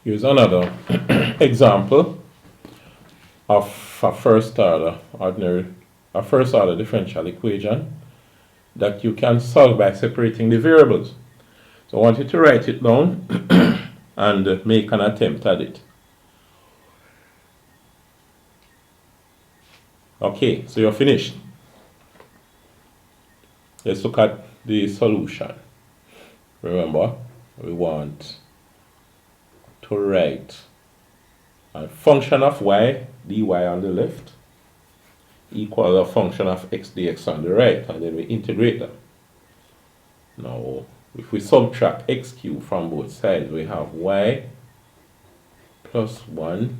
Here's another example of a first order differential equation that you can solve by separating the variables. So I want you to write it down and make an attempt at it. Okay, so you're finished. Let's look at the solution. Remember, we want to write a function of y dy on the left equals a function of x dx on the right, and then we integrate them. Now, if we subtract x cubed from both sides, we have y plus 1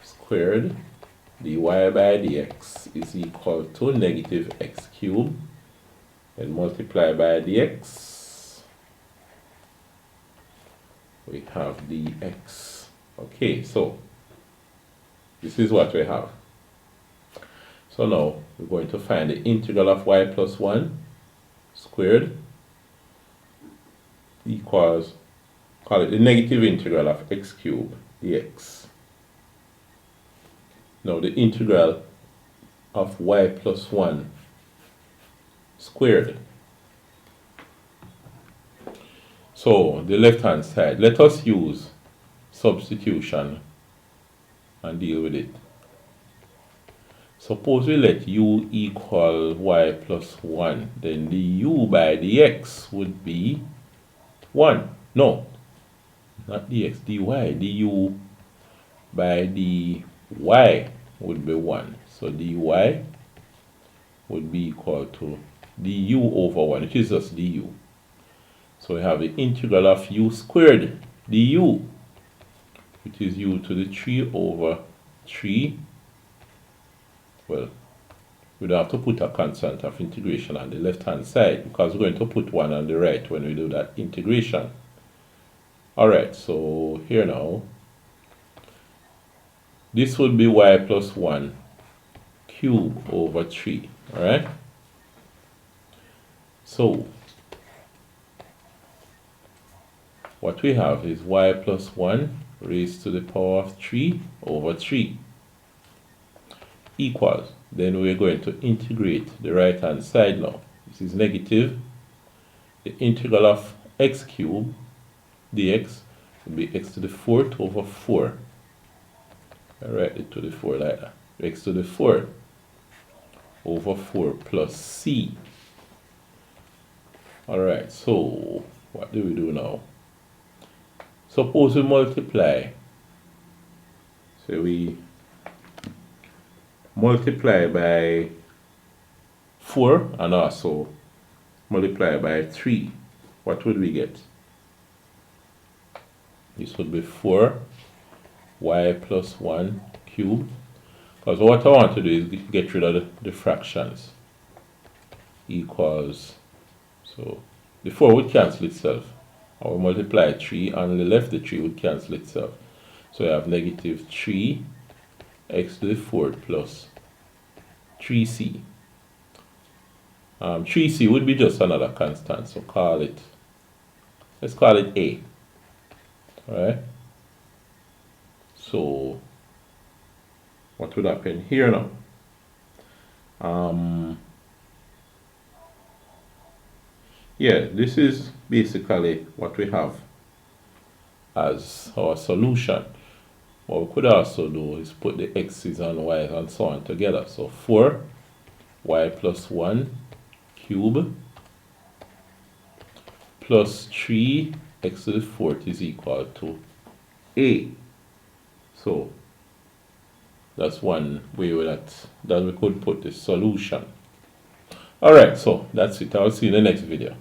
squared dy by dx is equal to negative x cubed, and multiply by dx, we have dx. Okay, so this is what we have. So now we're going to find the integral of y plus 1 squared equals, call it the negative integral of x cubed dx. Now the integral of y plus 1 squared. So the left hand side, let us use substitution and deal with it. Suppose we let u equal y plus 1, then du by dx would be 1. No, not dx, dy. Du by dy would be 1. So dy would be equal to du over 1, which is just du. So we have the integral of u squared du, which is u to the 3 over 3. Well, we don't have to put a constant of integration on the left hand side because we're going to put 1 on the right when we do that integration. Alright, so here now, this would be y plus 1 cube over 3. Alright, so what we have is y plus 1 raised to the power of 3 over 3 equals, then we're going to integrate the right hand side now. This is negative. The integral of x cubed dx will be x to the 4th over 4. I write it to the 4 like that. X to the 4th over 4 plus c. Alright, so what do we do now? Suppose we multiply. So we multiply by 4 and also multiply by 3. What would we get? This would be 4 y plus 1 cubed. Because what I want to do is get rid of the fractions. Equals, so the 4 would cancel itself. I will multiply 3 on the left, the 3 would cancel itself. So I have negative 3 x to the 4th plus 3c. 3c would be just another constant, so let's call it a. Alright, so what would happen here now? Yeah, this is basically what we have as our solution. What we could also do is put the x's and y's and so on together. So 4 y plus 1 cube plus 3 x to the 4th is equal to a. So that's one way that we could put the solution. Alright, so that's it. I'll see you in the next video.